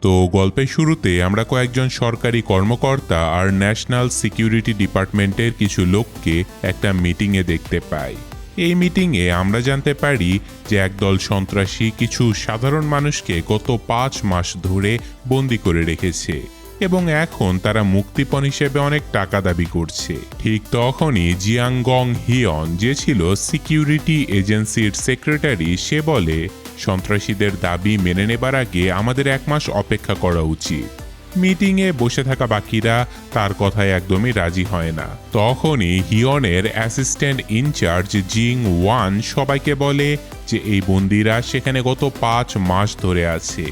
তো গল্পের শুরুতে আমরা কয়েকজন সরকারি কর্মকর্তা আর ন্যাশনাল সিকিউরিটি ডিপার্টমেন্টের কিছু লোককে একটা মিটিংয়ে দেখতে পাই। এই মিটিংয়ে আমরা জানতে পারি যে একদল সন্ত্রাসী কিছু সাধারণ মানুষকে গত 5 মাস ধরে বন্দি করে রেখেছে এবং এখন তারা মুক্তিপণ হিসেবে অনেক টাকা দাবি করছে। ঠিক তখনই জিয়াংগং হিয়ন, যে ছিল সিকিউরিটি এজেন্সির সেক্রেটারি, সে বলে সন্ত্রাসীদের দাবি মেনে নেবার আগে আমাদের 1 মাস অপেক্ষা করা উচিত। মিটিংয়ে বসে থাকা বাকিরা তার কথায় একদমই রাজি হয় না। তখনই হিয়নের অ্যাসিস্ট্যান্ট ইনচার্জ জিং ওয়ান সবাইকে বলে যে এই বন্দিরা সেখানে গত 5 মাস ধরে আছে,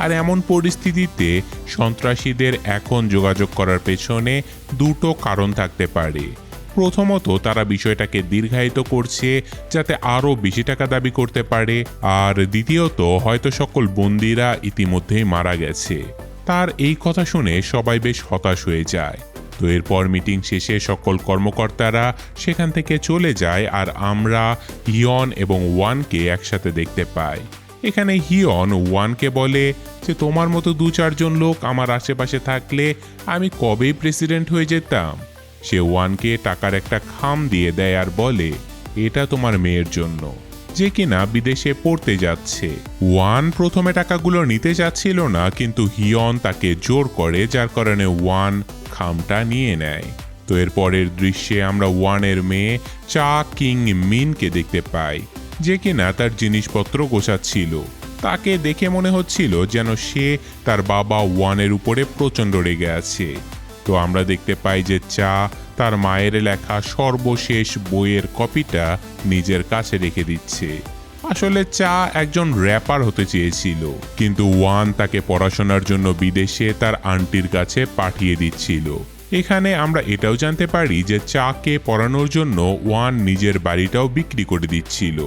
আর এমন পরিস্থিতিতে সন্ত্রাসীদের এখন যোগাযোগ করার পেছনে 2টো কারণ থাকতে পারে। প্রথমত, তারা বিষয়টাকে দীর্ঘায়িত করছে যাতে আরও বেশি টাকা দাবি করতে পারে, আর দ্বিতীয়ত হয়তো সকল বন্দিরা ইতিমধ্যেই মারা গেছে। তার এই কথা শুনে সবাই বেশ হতাশ হয়ে যায়। তো এরপর মিটিং শেষে সকল কর্মকর্তারা সেখান থেকে চলে যায় আর আমরা হিয়ন এবং ওয়ানকে একসাথে দেখতে পাই। এখানে হিয়ন ওয়ানকে বলে যে তোমার মতো 2-4 জন লোক আমার আশেপাশে থাকলে আমি কবেই প্রেসিডেন্ট হয়ে যেতাম। সে ওয়ানকে টাকার একটা খাম দিয়ে দেয় আর বলে এটা তোমার মেয়ের জন্য, যে কিনা বিদেশে পড়তে যাচ্ছে। ওয়ান প্রথমে টাকাগুলো নিতে চাচ্ছিল না, কিন্তু হিয়ন তাকে জোর করে, যার কারণে ওয়ান খামটা নিয়ে নেয়। তো এর পরের দৃশ্যে আমরা ওয়ানের মেয়ে চা কিং মিনকে দেখতে পাই, যে কিনা তার জিনিসপত্র গোছাচ্ছিল। তাকে দেখে মনে হচ্ছিল যেন সে তার বাবা ওয়ানের উপরে প্রচণ্ড রেগে আছে। তো আমরা দেখতে পাই যে চা তার মায়ের লেখা সর্বশেষ বইয়ের কপিটা নিজের কাছে রেখে দিচ্ছে। আসলে চা একজন র্যাপার হতে চেয়েছিল, কিন্তু ওয়ান তাকে পড়াশোনার জন্য বিদেশে তার আন্টির কাছে পাঠিয়ে দিচ্ছিল। এখানে আমরা এটাও জানতে পারি যে চাকে পড়ানোর জন্য ওয়ান নিজের বাড়িটাও বিক্রি করে দিচ্ছিল।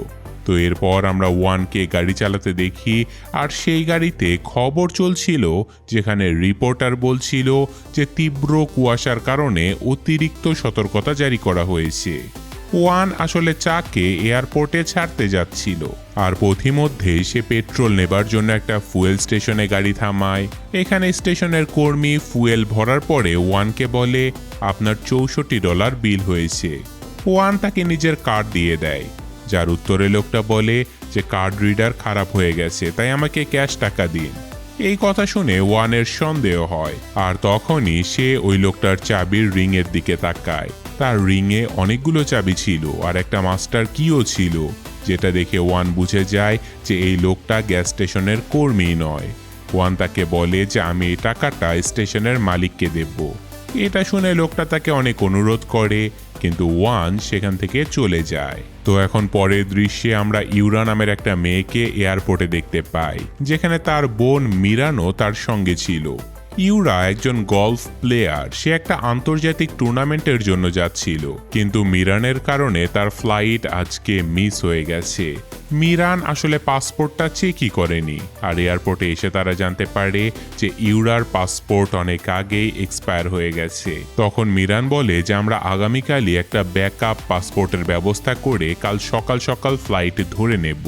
তো এরপর আমরা ওয়ানকে গাড়ি চালাতে দেখি, আর সেই গাড়িতে খবর চলছিল যেখানে রিপোর্টার বলছিল যে তীব্র কুয়াশার কারণে অতিরিক্ত সতর্কতা জারি করা হয়েছে। ওয়ান আসলে চাকে এয়ারপোর্টে ছাড়তে যাচ্ছিল, আর পথিমধ্যে সে পেট্রোল নেবার জন্য একটা ফুয়েল স্টেশনে গাড়ি থামায়। এখানে স্টেশনের কর্মী ফুয়েল ভরার পরে ওয়ানকে বলে আপনার $64 বিল হয়েছে। ওয়ান তাকে নিজের কার্ড দিয়ে দেয়, যার উত্তরে লোকটা বলে যে কার্ড রিডার খারাপ হয়ে গেছে, তাই আমাকে ক্যাশ টাকা দিন। এই কথা শুনে ওয়ানের সন্দেহ হয়, আর তখনই সে ওই লোকটার চাবির রিংয়ের দিকে তাকায়। তার রিংয়ে অনেকগুলো চাবি ছিল আর একটা মাস্টার কিও ছিল, যেটা দেখে ওয়ান বুঝে যায় যে এই লোকটা গ্যাস স্টেশনের কর্মী নয়। ওয়ান তাকে বলে যে আমি এই টাকাটা স্টেশনের মালিককে দেব। এটা শুনে লোকটা তাকে অনেক অনুরোধ করে, কিন্তু ওয়ান সেখান থেকে চলে যায়। তো এখন পরের দৃশ্যে আমরা ইউরা নামের একটা মেয়েকে এয়ারপোর্টে দেখতে পাই, যেখানে তার বোন মিরানো তার সঙ্গে ছিল। ইউরা একজন গলফ প্লেয়ার, সে একটা আন্তর্জাতিক টুর্নামেন্টের জন্য যাচ্ছিল, কিন্তু মিরানের কারণে তার ফ্লাইট আজকে মিস হয়ে গেছে। মিরান আসলে পাসপোর্টটা চেকই করেনি, আর এয়ারপোর্টে এসে তারা জানতে পারে যে ইউরার পাসপোর্ট অনেক আগেই এক্সপায়ার হয়ে গেছে। তখন মিরান বলে যে আমরা আগামীকালই একটা ব্যাকআপ পাসপোর্টের ব্যবস্থা করে কাল সকাল সকাল ফ্লাইট ধরে নেব।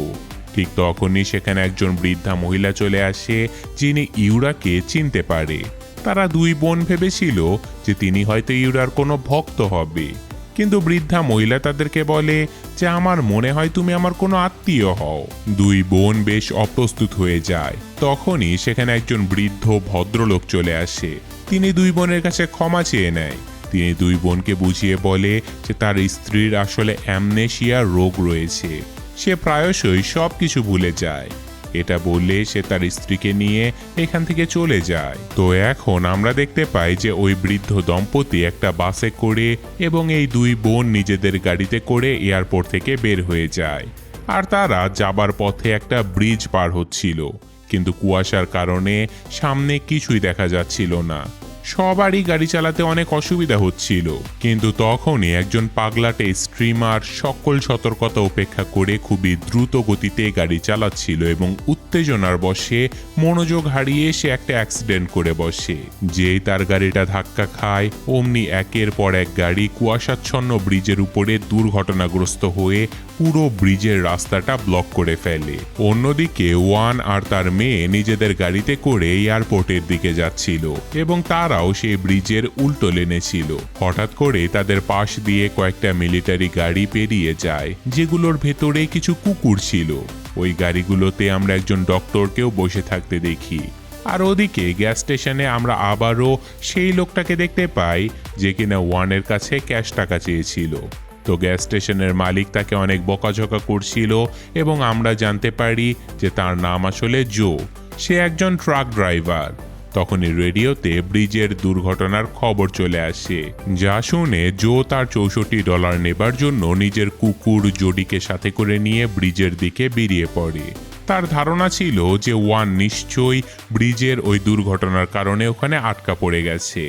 ঠিক তখনই সেখানে একজন বৃদ্ধা মহিলা চলে আসে, যিনি ইউরাকে চিনতে পারে। তারা 2 বোন ভেবেছিল যে তিনি হয়তো ইউরার কোনো ভক্ত হবে, কিন্তু বৃদ্ধা মহিলা তাদেরকে বলে যে আমার মনে হয় তুমি আমার কোনো আত্মীয় হও। 2 বোন বেশ অপ্রস্তুত হয়ে যায়। তখনই সেখানে একজন বৃদ্ধ ভদ্রলোক চলে আসে। তিনি 2 বোনের কাছে ক্ষমা চেয়ে নেয়। তিনি 2 বোনকে বুঝিয়ে বলে যে তার স্ত্রীর আসলে অ্যামনেশিয়া রোগ রয়েছে, সে প্রায়শই সব কিছু ভুলে যায়। এটা বললে সে তার স্ত্রীকে নিয়ে এখান থেকে চলে যায়। তো এখন আমরা দেখতে পাই যে ওই বৃদ্ধ দম্পতি একটা বাসে করে এবং এই 2 বোন নিজেদের গাড়িতে করে এয়ারপোর্ট থেকে বের হয়ে যায়, আর তারা যাবার পথে একটা ব্রিজ পার হচ্ছিল, কিন্তু কুয়াশার কারণে সামনে কিছুই দেখা যাচ্ছিল না। সবারই গাড়ি চালাতে অনেক অসুবিধা হচ্ছিল, কিন্তু তখনই একজন পাগলাটে স্ট্রিমার সকল সতর্কতা উপেক্ষা করে খুবই দ্রুত গতিতে গাড়ি চালাচ্ছিল এবং উত্তেজনার বশে মনোযোগ হারিয়ে সে একটা অ্যাক্সিডেন্ট করে বসে। যেই তার গাড়িটা ধাক্কা খায়, অমনি একের পর এক গাড়ি কুয়াশাচ্ছন্ন ব্রিজের উপরে দুর্ঘটনাগ্রস্ত হয়ে পুরো ব্রিজের রাস্তাটা ব্লক করে ফেলে। অন্যদিকে ওয়ান আর তার মেয়ে নিজেদের গাড়িতে করে এয়ারপোর্টের দিকে যাচ্ছিল এবং তারাও সেই ব্রিজের উল্টো লেনে ছিল। হঠাৎ করে তাদের পাশ দিয়ে কয়েকটা মিলিটারি গাড়ি পেরিয়ে যায়, যেগুলোর ভেতরে কিছু কুকুর ছিল। ওই গাড়িগুলোতে আমরা একজন ডক্টরকেও বসে থাকতে দেখি। আর ওদিকে গ্যাস স্টেশনে আমরা আবারও সেই লোকটাকে দেখতে পাই যে কিনা ওয়ানের কাছে ক্যাশ টাকা চেয়েছিল। তো গ্যাস স্টেশনের মালিক তাকে অনেক বকাঝকা করছিল এবং আমরা জানতে পারি যে তার নাম আসলে জো। সে একজন ট্রাক ড্রাইভার। তখনই রেডিওতে ব্রিজের দুর্ঘটনার খবর চলে আসে, যা শুনে জো তার $64 নেবার জন্য নিজের কুকুর জোডিকে সাথে করে নিয়ে ব্রিজের দিকে বেরিয়ে পড়ে। তার ধারণা ছিল যে ওয়ান নিশ্চয়ই ব্রিজের ওই দুর্ঘটনার কারণে ওখানে আটকা পড়ে গেছে।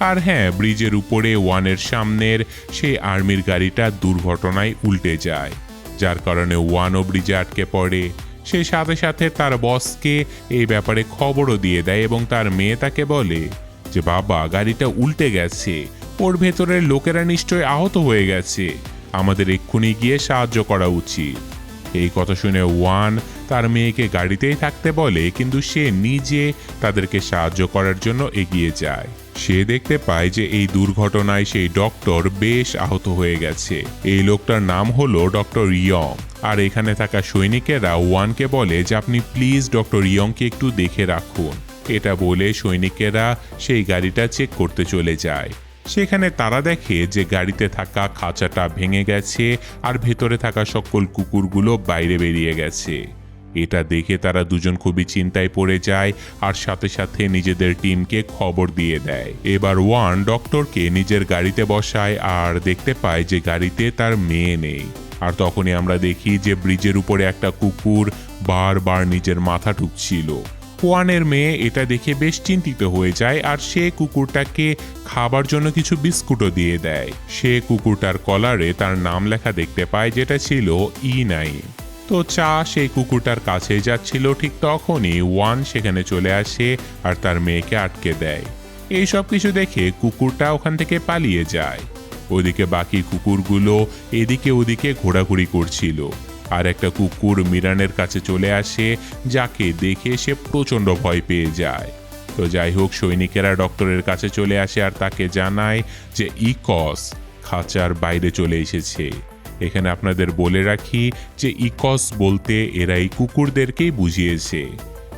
আর হ্যাঁ, ব্রিজের উপরে ওয়ানের সামনের সেই আর্মির গাড়িটা দুর্ঘটনায় উল্টে যায়, যার কারণে ওয়ানও ব্রিজে আটকে পড়ে। সে সাথে সাথে তার বসকে এই ব্যাপারে খবরও দিয়ে দেয় এবং তার মেয়ে তাকে বলে যে বাবা, গাড়িটা উল্টে গেছে, ওর ভেতরের লোকেরা নিশ্চয়ই আহত হয়ে গেছে, আমাদের এক্ষুনি গিয়ে সাহায্য করা উচিত। এই কথা শুনে ওয়ান তার মেয়েকে গাড়িতেই থাকতে বলে, কিন্তু সে নিজে তাদেরকে সাহায্য করার জন্য এগিয়ে যায়। সে দেখতে পায় যে এই দুর্ঘটনায় সেই ডক্টর বেশ আহত হয়ে গেছে। এই লোকটার নাম হলো ডক্টর ইয়ং। আর এখানে থাকা সৈনিকেরা ওয়ানকে বলে যে আপনি প্লিজ ডক্টর ইয়ংকে একটু দেখে রাখুন। এটা বলে সৈনিকেরা সেই গাড়িটা চেক করতে চলে যায়। সেখানে তারা দেখে যে গাড়িতে থাকা খাঁচাটা ভেঙে গেছে আর ভেতরে থাকা সকল কুকুরগুলো বাইরে বেরিয়ে গেছে। এটা দেখে তারা দুজন খুবই চিন্তায় পড়ে যায় আর সাথে সাথে নিজেদের টিমকে খবর দিয়ে দেয়। এবার ওয়ান ডক্টরকে নিজের গাড়িতে বসায় আর দেখতে পায় যে গাড়িতে তার মেয়ে নেই। আর তখনই আমরা দেখি যে ব্রিজের উপরে একটা কুকুর বারবার নিজের মাথা ঠুকছিল। ওয়ানের মেয়ে এটা দেখে বেশ চিন্তিত হয়ে যায় আর সে কুকুরটাকে খাবার জন্য কিছু বিস্কুটও দিয়ে দেয়। সে কুকুরটার কলারে তার নাম লেখা দেখতে পায়, যেটা ছিল E9। তো চা সেই কুকুরটার কাছে যাচ্ছিল, ঠিক তখনই ওয়ান সেখানে চলে আসে আর তার মেয়েকে আটকে দেয়। এই সব কিছু দেখে কুকুরটা ওখান থেকে পালিয়ে যায়। ওদিকে বাকি কুকুরগুলো এদিকে ওদিকে ঘোরাঘুরি করছিল। আর একটা কুকুর মিরানের কাছে চলে আসে, যাকে দেখে সে প্রচণ্ড ভয় পেয়ে যায়। তো যাই হোক, সৈনিকেরা ডক্টরের কাছে চলে আসে আর তাকে জানায় যে ইকস খাঁচার বাইরে চলে এসেছে। এখানে আপনাদের বলে রাখি যে ইকস বলতে এরা এই কুকুরদেরকেই বুঝিয়েছে।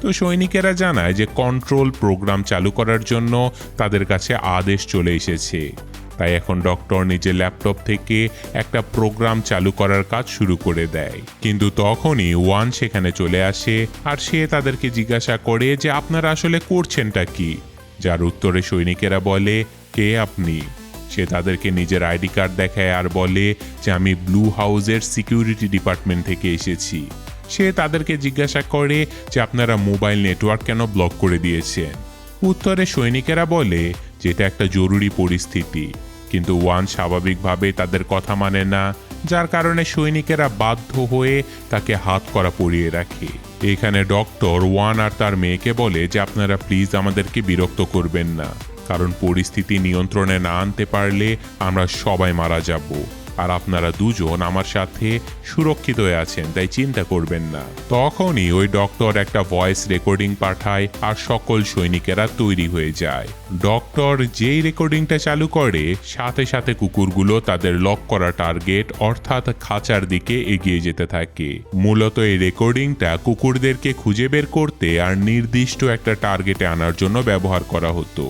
তো সৈনিকেরা জানায় যে কন্ট্রোল প্রোগ্রাম চালু করার জন্য তাদের কাছে আদেশ চলে এসেছে। তাই এখন ডক্টর নিজের ল্যাপটপ থেকে একটা প্রোগ্রাম চালু করার কাজ শুরু করে দেয়। কিন্তু তখনই ওয়ান সেখানে চলে আসে আর সে তাদেরকে জিজ্ঞাসা করে যে আপনারা আসলে করছেনটা কি, যার উত্তরে সৈনিকেরা বলে কে আপনি। সে তাদেরকে নিজের আইডি কার্ড দেখায় আর বলে যে আমি ব্লু হাউসের সিকিউরিটি ডিপার্টমেন্ট থেকে এসেছি। সে তাদেরকে জিজ্ঞাসা করে যে আপনারা মোবাইল নেটওয়ার্ক কেন ব্লক করে দিয়েছেন। উত্তরে সৈনিকেরা বলে যে এটা একটা জরুরি পরিস্থিতি, কিন্তু ওয়ান স্বাভাবিকভাবে তাদের কথা মানে না, যার কারণে সৈনিকেরা বাধ্য হয়ে তাকে হাত করা পরিয়ে রাখে। এখানে ডক্টর ওয়ান আর তার মেয়েকে বলে যে আপনারা প্লিজ আমাদেরকে বিরক্ত করবেন না, কারণ পরিস্থিতি নিয়ন্ত্রণে না আনতে পারলে আমরা সবাই মারা যাব। আর আপনারা দুজন আমার সাথে সুরক্ষিত হয়ে আছেন, তাই চিন্তা করবেন না। তখনই ওই ডক্টর একটা ভয়েস রেকর্ডিং পাঠায় আর সকল সৈনিকেরা তৈরি হয়ে যায়। ডক্টর যেই রেকর্ডিংটা চালু করে, সাথে সাথে কুকুরগুলো তাদের লক করা টার্গেট অর্থাৎ খাঁচার দিকে এগিয়ে যেতে থাকে। মূলত এই রেকর্ডিংটা কুকুরদেরকে খুঁজে বের করতে আর নির্দিষ্ট একটা টার্গেটে আনার জন্য ব্যবহার করা হতো।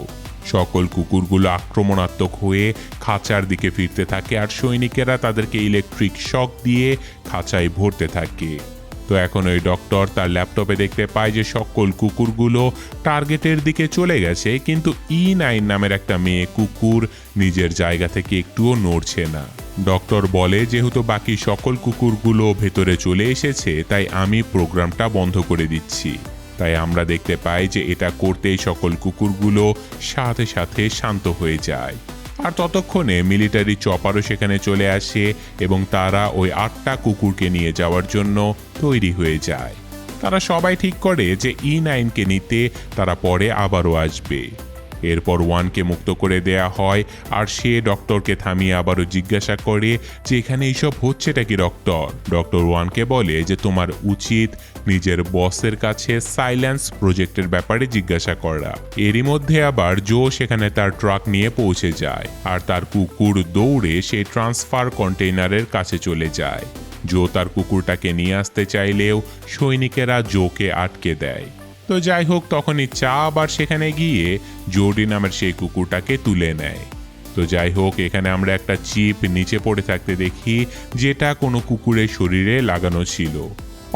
সকল কুকুরগুলো আক্রমণাত্মক হয়ে খাঁচার দিকে ফিরতে থাকে আর সৈনিকেরা তাদেরকে ইলেকট্রিক শক দিয়ে খাঁচায় ভরতে থাকে। তো এখন ওই ডক্টর তার ল্যাপটপে দেখতে পায় যে সকল কুকুরগুলো টার্গেটের দিকে চলে গেছে, কিন্তু E9 নামের একটা মেয়ে কুকুর নিজের জায়গা থেকে একটুও নড়ছে না। ডক্টর বলে যেহেতু বাকি সকল কুকুরগুলো ভেতরে চলে এসেছে, তাই আমি প্রোগ্রামটা বন্ধ করে দিচ্ছি। তাই আমরা দেখতে পাই যে এটা করতেই সকল কুকুরগুলো সাথে সাথে শান্ত হয়ে যায়। আর ততক্ষণে মিলিটারি চপারও সেখানে চলে আসে এবং তারা ওই 8টা কুকুরকে নিয়ে যাওয়ার জন্য তৈরি হয়ে যায়। তারা সবাই ঠিক করে যে E9কে নিতে তারা পরে আবারও আসবে। এরপর ওয়ানকে মুক্ত করে দেয়া হয় আর সে ডক্টরকে থামিয়ে আবারও জিজ্ঞাসা করে যে এখানে এইসব হচ্ছেটা কি ডক্টর। ডক্টর ওয়ানকে বলে যে তোমার উচিত নিজের বসের কাছে সাইলেন্স প্রজেক্টের ব্যাপারে জিজ্ঞাসা করা। এরই মধ্যে আবার জো সেখানে তার ট্রাক নিয়ে পৌঁছে যায় আর তার কুকুর দৌড়ে সেই ট্রান্সফার কন্টেইনারের কাছে চলে যায়। জো তার কুকুরটাকে নিয়ে আসতে চাইলেও সৈনিকেরা জোকে আটকে দেয়। তো যাই হোক, তখনই চা আবার সেখানে গিয়ে জোডি নামের সেই কুকুরটাকে তুলে নেয়। তো যাই হোক, এখানে আমরা একটা চিপ নিচে পড়ে থাকতে দেখি যেটা কোনো কুকুরের শরীরে লাগানো ছিল।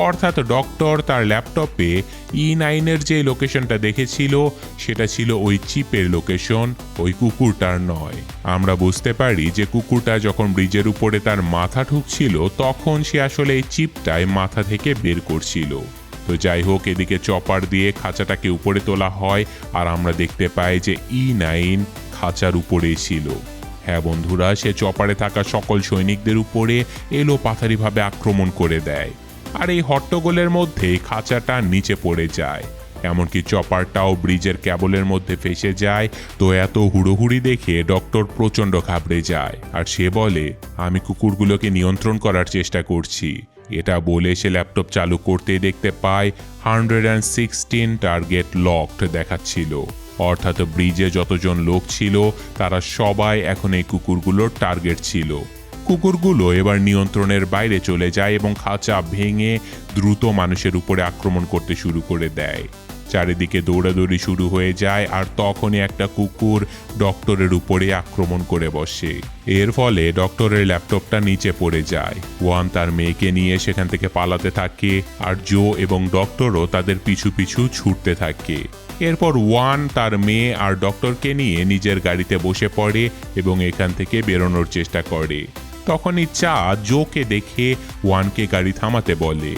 অর্থাৎ ডক্টর তার ল্যাপটপে E9-এর যে লোকেশনটা দেখেছিল সেটা ছিল ওই চিপের লোকেশন, ওই কুকুরটার নয়। আমরা বুঝতে পারি যে কুকুরটা যখন ব্রিজের উপরে তার মাথা ঠুকছিল তখন সে আসলে এই চিপটাই মাথা থেকে বের করছিল। তো যাই হোক, এদিকে চপার দিয়ে খাঁচাটাকে উপরে তোলা হয় আর আমরা দেখতে পাই যে E9 খাঁচার উপরেই ছিল। হ্যাঁ বন্ধুরা, সে চপারে থাকা সকল সৈনিকদের উপরে এলো পাথারিভাবে আক্রমণ করে দেয় আর এই হট্টগোলের মধ্যে খাঁচাটা নিচে পড়ে যায়। এমনকি চপারটাও ব্রিজের ক্যাবলের মধ্যে ফেসে যায়। তো এত হুড়োহুড়ি দেখে ডক্টর প্রচণ্ড ঘাবড়ে যায় আর সে বলে, আমি কুকুরগুলোকে নিয়ন্ত্রণ করার চেষ্টা করছি। এটা বলে সে ল্যাপটপ চালু করতেই দেখতে পায় 116 টার্গেট লকড দেখাচ্ছিল। অর্থাৎ ব্রিজে যতজন লোক ছিল তারা সবাই এখন এই কুকুরগুলোর টার্গেট ছিল। কুকুরগুলো এবার নিয়ন্ত্রণের বাইরে চলে যায় এবং খাঁচা ভেঙে দ্রুত মানুষের উপরে আক্রমণ করতে শুরু করে দেয়। চারিদিকে দৌড়াদৌড়ি শুরু হয়ে যায় আর তখনই একটা কুকুর ডক্টরের উপরে আক্রমণ করে বসে। এর ফলে ডক্টরের ল্যাপটপটা নিচে পড়ে যায়। ওয়ান তার মেয়েকে নিয়ে সেখান থেকে পালাতে থাকে আর জো এবং ডক্টরও তাদের পিছু পিছু ছুটতে থাকে। এরপর ওয়ান তার মেয়ে আর ডক্টরকে নিয়ে নিজের গাড়িতে বসে পড়ে এবং এখান থেকে বেরোনোর চেষ্টা করে। তখনই চা জোকে দেখে ওয়ানকে গাড়ি থামাতে বলে।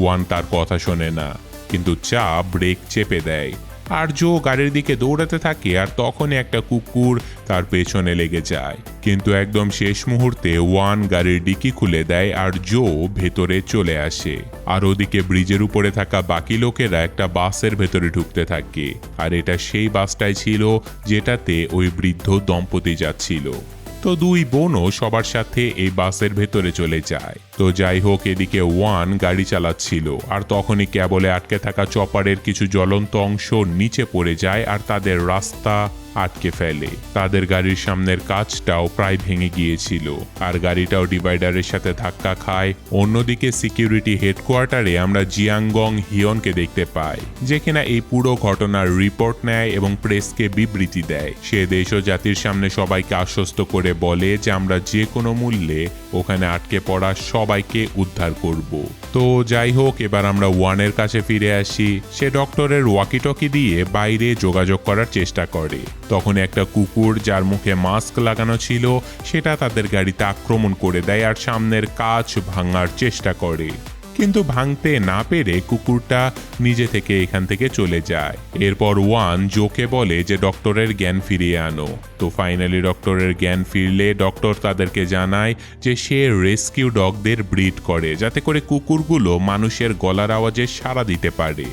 ওয়ান তার কথা শোনে না, কিন্তু চা ব্রেক চেপে দেয় আর জো গাড়ির দিকে দৌড়াতে থাকে আর তখনই একটা কুকুর তার পেছনে লেগে যায়। কিন্তু একদম শেষ মুহূর্তে ওয়ান গাড়ির ডিকি খুলে দেয় আর জো ভেতরে চলে আসে। আর ওদিকে ব্রিজের উপরে থাকা বাকি লোকেরা একটা বাসের ভেতরে ঢুকতে থাকে আর এটা সেই বাসটাই ছিল যেটাতে ওই বৃদ্ধ দম্পতি যাচ্ছিল। তো দুই বোনও সবার সাথে এই বাসের ভেতরে চলে যায়। তো যাই হোক, এদিকে ওয়ান গাড়ি চালাচ্ছিল আর তখনই ক্যাবলে আটকে থাকা চপারের কিছু জ্বলন্ত অংশ নিচে পড়ে যায় আর তাদের রাস্তা আটকে ফেলে। তাদের গাড়ির সামনের কাঁচটাও প্রায় ভেঙে গিয়েছিল আর গাড়িটাও ডিভাইডারের সাথে ধাক্কা খায়। অন্যদিকে সিকিউরিটি হেডকোয়ার্টারে আমরা জিয়াংগং হিয়নকে দেখতে পাই, যে কিনা এই পুরো ঘটনার রিপোর্ট নেয় এবং প্রেসকে বিবৃতি দেয়। সে দেশ ও জাতির সামনে সবাইকে আশ্বস্ত করে বলে যে আমরা যে কোনো মূল্যে ওখানে আটকে পড়া সবাইকে উদ্ধার করব। তো যাই হোক, এবার আমরা ওয়ানের কাছে ফিরে আসি। সে ডক্টরের ওয়াকিটকি দিয়ে বাইরে যোগাযোগ করার চেষ্টা করে। তখন একটা কুকুর যার মুখে মাস্ক লাগানো ছিল সেটা তাদের গাড়িতে আক্রমণ করে দেয় আর সামনের কাঁচ ভাঙার চেষ্টা করে, কিন্তু ভাঙতে না পেরে কুকুরটা নিজে থেকে এখান থেকে চলে যায়। এরপর ওয়ান জোকে বলে যে ডক্টরের জ্ঞান ফিরিয়ে আনো। তো ফাইনালি ডক্টরের জ্ঞান ফিরলে ডক্টর তাদেরকে জানায় যে সে রেস্কিউ ডগদের ব্রিড করে যাতে করে কুকুরগুলো মানুষের গলার আওয়াজে সাড়া দিতে পারে,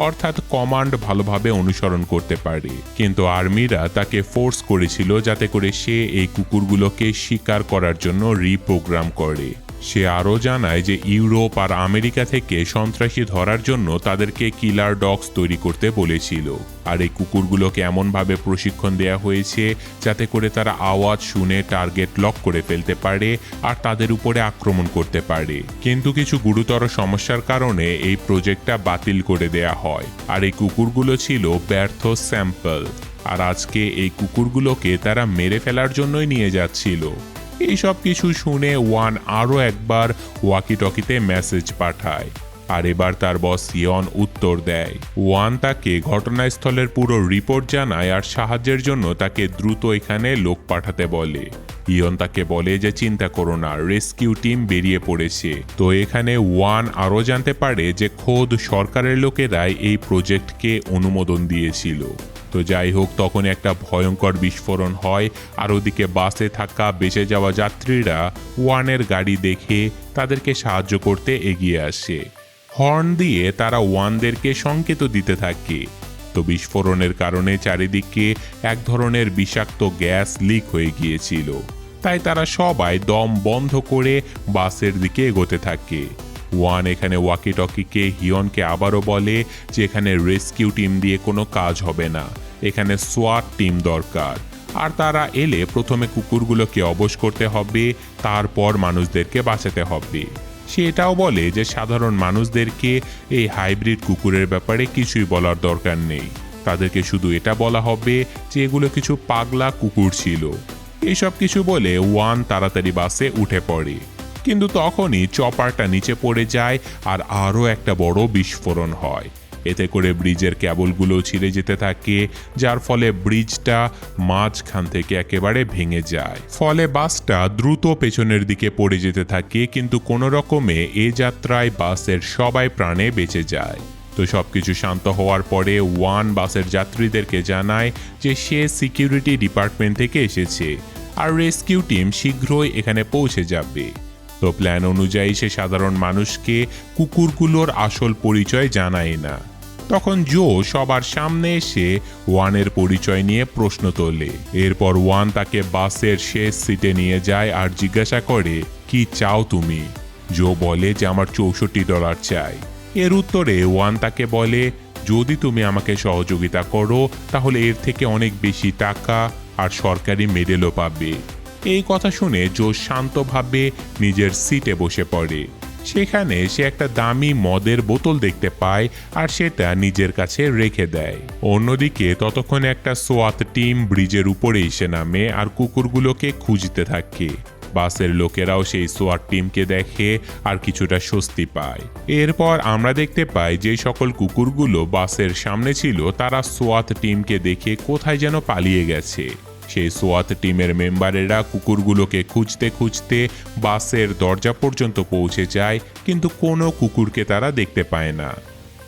অর্থাৎ কমান্ড ভালোভাবে অনুসরণ করতে পারে। কিন্তু আর্মিরা তাকে ফোর্স করেছিল যাতে করে সে এই কুকুরগুলোকে শিকার করার জন্য রিপ্রোগ্রাম করে। সে আরও জানায় যে ইউরোপ আর আমেরিকা থেকে সন্ত্রাসী ধরার জন্য তাদেরকে কিলার ডগস তৈরি করতে বলেছিল আর এই কুকুরগুলোকে এমনভাবে প্রশিক্ষণ দেয়া হয়েছে যাতে করে তারা আওয়াজ শুনে টার্গেট লক করে ফেলতে পারে আর তাদের উপরে আক্রমণ করতে পারে। কিন্তু কিছু গুরুতর সমস্যার কারণে এই প্রজেক্টটা বাতিল করে দেয়া হয় আর এই কুকুরগুলো ছিল ব্যর্থ স্যাম্পল আর আজকে এই কুকুরগুলোকে তারা মেরে ফেলার জন্যই নিয়ে যাচ্ছিল। এইসব কিছু শুনে ওয়ান আরও একবার ওয়াকিটকিতে মেসেজ পাঠায় আর এবার তার বস ইয়ন উত্তর দেয়। ওয়ান তাকে ঘটনাস্থলের পুরো রিপোর্ট জানায় আর সাহায্যের জন্য তাকে দ্রুত এখানে লোক পাঠাতে বলে। ইয়ন তাকে বলে যে চিন্তা করো না, রেস্কিউ টিম বেরিয়ে পড়েছে। তো এখানে ওয়ান আরও জানতে পারে যে খোদ সরকারের লোকেরাই এই প্রজেক্টকে অনুমোদন দিয়েছিল। তো যাই হোক, তখন একটা ভয়ঙ্কর বিস্ফোরণ হয় আর ওদিকে বাসে থাকা বেঁচে যাওয়া যাত্রীরা ওয়ানের গাড়ি দেখে তাদেরকে সাহায্য করতে এগিয়ে আসে। হর্ন দিয়ে তারা ওয়ানদেরকে সংকেত দিতে থাকে। তো বিস্ফোরণের কারণে চারিদিকে এক ধরনের বিষাক্ত গ্যাস লিক হয়ে গিয়েছিল, তাই তারা সবাই দম বন্ধ করে বাসের দিকে এগোতে থাকে। ওয়ান এখানে ওয়াকি টকিকে হিয়নকে আবারও বলে যে এখানে রেস্কিউ টিম দিয়ে কোনো কাজ হবে না, এখানে সোয়াট টিম দরকার। আর তারা এলে প্রথমে কুকুরগুলোকে অবশ করতে হবে, তারপর মানুষদেরকে বাঁচাতে হবে। সে এটাও বলে যে সাধারণ মানুষদেরকে এই হাইব্রিড কুকুরের ব্যাপারে কিছুই বলার দরকার নেই, তাদেরকে শুধু এটা বলা হবে যে এগুলো কিছু পাগলা কুকুর ছিল। এইসব কিছু বলে ওয়ান তাড়াতাড়ি বাসে উঠে পড়ে, কিন্তু তখনই চপারটা নিচে পড়ে যায় আর আরও একটা বড় বিস্ফোরণ হয়। এতে করে ব্রিজের কেবলগুলো ছিঁড়ে যেতে থাকে, যার ফলে ব্রিজটা মাঝখান থেকে একেবারে ভেঙে যায়। ফলে বাসটা দ্রুত পেছনের দিকে পড়ে যেতে থাকে, কিন্তু কোনো রকমে এ যাত্রায় বাসের সবাই প্রাণে বেঁচে যায়। তো সবকিছু শান্ত হওয়ার পরে ওয়ান বাসের যাত্রীদেরকে জানায় যে সে সিকিউরিটি ডিপার্টমেন্ট থেকে এসেছে আর রেস্কিউ টিম শীঘ্রই এখানে পৌঁছে যাবে। তো প্ল্যান অনুযায়ী সে সাধারণ মানুষকে কুকুরগুলোর আসল পরিচয় জানায় না। তখন জো সবার সামনে এসে ওয়ানের পরিচয় নিয়ে প্রশ্ন তোলে। এরপর ওয়ান তাকে বাসের শেষ সিটে নিয়ে যায় আর জিজ্ঞাসা করে, কি চাও তুমি? জো বলে যে আমার $64 চাই। এর উত্তরে ওয়ান তাকে বলে, যদি তুমি আমাকে সহযোগিতা করো তাহলে এর থেকে অনেক বেশি টাকা আর সরকারি মেডেলও পাবে। এই কথা শুনে জো শান্তভাবে নিজের সিটে বসে পড়ে। সেখানে সে একটা দামি মদের বোতল দেখতে পায় আর সেটা নিজের কাছে রেখে দেয়। অন্যদিকে ততক্ষণে একটা সোয়াত টিম ব্রিজের উপরে এসে নামে আর কুকুরগুলোকে খুঁজতে থাকে। বাসের লোকেরাও সেই সোয়াট টিমকে দেখে আর কিছুটা স্বস্তি পায়। এরপর আমরা দেখতে পাই যে সকল কুকুরগুলো বাসের সামনে ছিল তারা সোয়াত টিমকে দেখে কোথায় যেন পালিয়ে গেছে। সেই সোয়াত টিমের মেম্বারেরা কুকুরগুলোকে খুঁজতে খুঁজতে বাসের দরজা পর্যন্ত পৌঁছে যায়, কিন্তু কোনো কুকুরকে তারা দেখতে পায় না।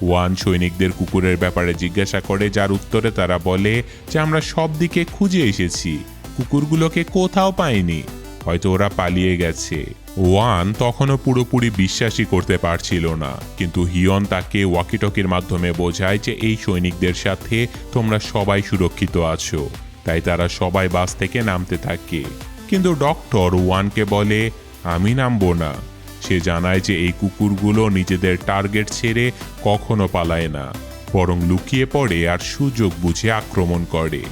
ওয়ান সৈনিকদের কুকুরের ব্যাপারে জিজ্ঞাসা করে, যার উত্তরে তারা বলে যে আমরা সব দিকে খুঁজে এসেছি, কুকুরগুলোকে কোথাও পাইনি, হয়তো ওরা পালিয়ে গেছে। ওয়ান তখনও পুরোপুরি বিশ্বাসই করতে পারছিল না, কিন্তু হিয়ন তাকে ওয়াকিটকির মাধ্যমে বোঝায় যে এই সৈনিকদের সাথে তোমরা সবাই সুরক্ষিত আছো। তাই তারা সবাই বাস থেকে নামতে থাকে, কিন্তু ডক্টর ওয়ানকে বলে আমি নামবো না। সে জানায় যে এই কুকুরগুলো নিজেদের টার্গেট ছেড়ে কখনো পালায় না, বরং লুকিয়ে পড়ে আর সুযোগ বুঝে আক্রমণ করে।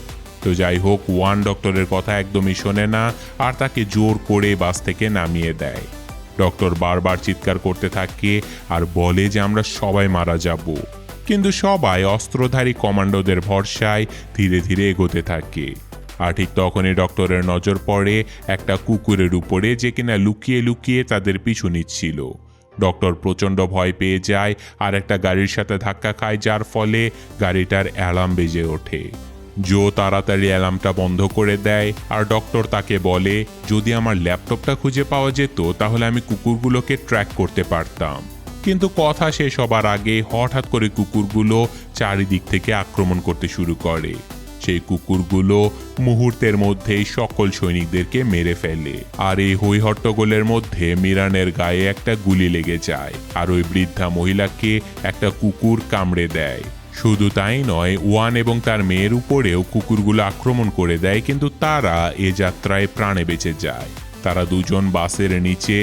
তো যাই হোক, ওয়ান ডক্টরের কথা একদমই শোনে না আর তাকে জোর করে বাস থেকে নামিয়ে দেয়। ডক্টর বারবার চিৎকার করতে থাকে আর বলে যে আমরা সবাই মারা যাব, কিন্তু সবাই অস্ত্রধারী কমান্ডোদের ভরসায় ধীরে ধীরে এগোতে থাকে। আর ঠিক তখনই ডক্টরের নজর পড়ে একটা কুকুরের উপরে, যে কিনা লুকিয়ে লুকিয়ে তাদের পিছু নিচ্ছিল। ডক্টর প্রচণ্ড ভয় পেয়ে যায় আর একটা গাড়ির সাথে ধাক্কা খায়, যার ফলে গাড়িটার অ্যালার্ম বেজে ওঠে। জো তাড়াতাড়ি অ্যালার্মটা বন্ধ করে দেয় আর ডক্টর তাকে বলে, যদি আমার ল্যাপটপটা খুঁজে পাওয়া যেত তাহলে আমি কুকুরগুলোকে ট্র্যাক করতে পারতাম। কিন্তু কথা শেষ হবার আগে হঠাৎ করে কুকুরগুলো চারিদিক থেকে আক্রমণ করতে শুরু করে। সেই কুকুরগুলো মুহূর্তের মধ্যেই সকল সৈনিকদেরকে মেরে ফেলে। আর এই হইহট্টগোলের মধ্যে মিরানের গায়ে একটা গুলি লেগে যায় আর ওই বৃদ্ধা মহিলাকে একটা কুকুর কামড়ে দেয়। শুধু তাই নয়, ওয়ান এবং তার মেয়ের উপরেও কুকুরগুলো আক্রমণ করে দেয়, কিন্তু তারা এ যাত্রায় প্রাণে বেঁচে যায়। তারা দুজন বাসের নিচে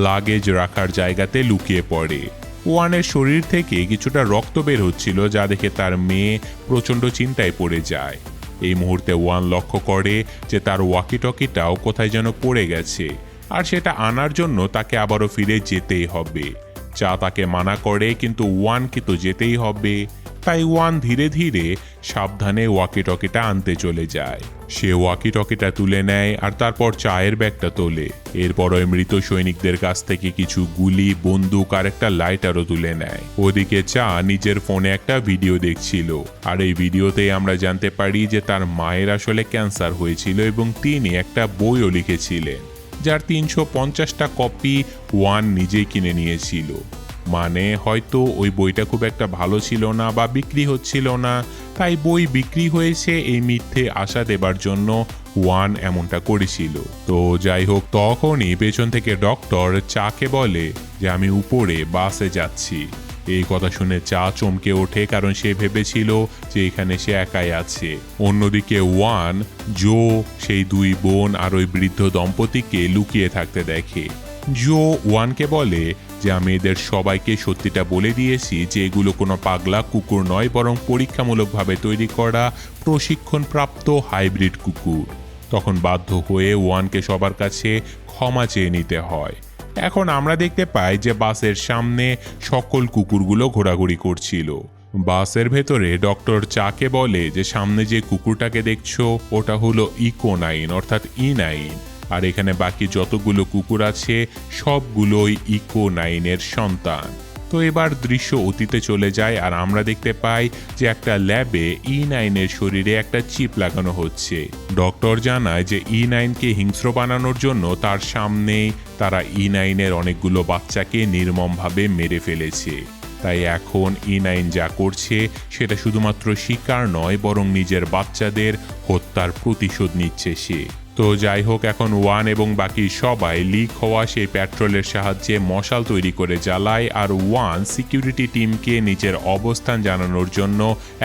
লাগেজ রাখার জায়গাতে লুকিয়ে পড়ে। ওয়ানের শরীর থেকে কিছুটা রক্ত বের হচ্ছিল, যা দেখে তার মেয়ে প্রচণ্ড চিন্তায় পড়ে যায়। এই মুহূর্তে ওয়ান লক্ষ্য করে যে তার ওয়াকিটকিটাও কোথায় যেন পড়ে গেছে আর সেটা আনার জন্য তাকে আবারও ফিরে যেতেই হবে। যা তাকে মানা করে, কিন্তু ওয়ানকে তো যেতেই হবে। তাই ওয়ান ধীরে ধীরে সাবধানে ওয়াকি টকিটা আনতে চলে যায়। সে ওয়াকি টকিটা তুলে নেয় আর তারপর চায়ের ব্যাগটা তোলে। এরপর ওই মৃত সৈনিকদের কাছ থেকে কিছু গুলি, বন্দুক আর একটা লাইটারও তুলে নেয়। ওদিকে চা নিজের ফোনে একটা ভিডিও দেখছিল, আর এই ভিডিওতেই আমরা জানতে পারি যে তার মায়ের আসলে ক্যান্সার হয়েছিল এবং তিনি একটা বইও লিখেছিলেন, যার 350টা কপি ওয়ান নিজেই কিনে নিয়েছিল। মানে হয়তো ওই বইটা খুব একটা ভালো ছিল না বা বিক্রি হচ্ছিল না, তাই বই বিক্রি হয়েছে এই মিথ্যে আশা দেবার জন্য ওয়ান এমনটা করেছিল। তো যাই হোক, তখনই পেছন থেকে ডক্টর চাকে বলে যে আমি উপরে বাসে যাচ্ছি। এই কথা শুনে চা চমকে ওঠে, কারণ সে ভেবেছিল যে এখানে সে একাই আছে। অন্যদিকে ওয়ান, জো, সেই দুই বোন আর ওই বৃদ্ধ দম্পতিকে লুকিয়ে থাকতে দেখে। জো ওয়ানকে বলে যে আমি এদের সবাইকে সত্যিটা বলে দিয়েছি যে এগুলো কোনো পাগলা কুকুর নয়, বরং পরীক্ষামূলকভাবে তৈরি করা প্রশিক্ষণপ্রাপ্ত হাইব্রিড কুকুর। তখন বাধ্য হয়ে ওয়ানকে সবার কাছে ক্ষমা চেয়ে নিতে হয়। এখন আমরা দেখতে পাই যে বাসের সামনে সকল কুকুরগুলো ঘোরাঘুরি করছিল। বাসের ভেতরে ডক্টর চাকে বলে যে সামনে যে কুকুরটাকে দেখছো ওটা হলো ইকো-9 অর্থাৎ E9, আর এখানে বাকি যতগুলো কুকুর আছে সবগুলোই ইকো-9 সন্তান। তো এবার দৃশ্য অতীতে চলে যায় আর আমরা দেখতে পাই যে একটা ল্যাবে E9 শরীরে একটা চিপ লাগানো হচ্ছে। ডক্টর জানায় যে E9কে হিংস্র বানানোর জন্য তার সামনেই তারা E9 অনেকগুলো বাচ্চাকে নির্মমভাবে মেরে ফেলেছে। তাই এখন E9 যা করছে সেটা শুধুমাত্র শিকার নয়, বরং নিজের বাচ্চাদের হত্যার প্রতিশোধ নিচ্ছে সে। তো যাই হোক, এখন ওয়ান এবং বাকি সবাই লিক হওয়া সেই পেট্রোলের সাহায্যে মশাল তৈরি করে জ্বালায়, আর ওয়ান সিকিউরিটি টিমকে নিজের অবস্থান জানানোর জন্য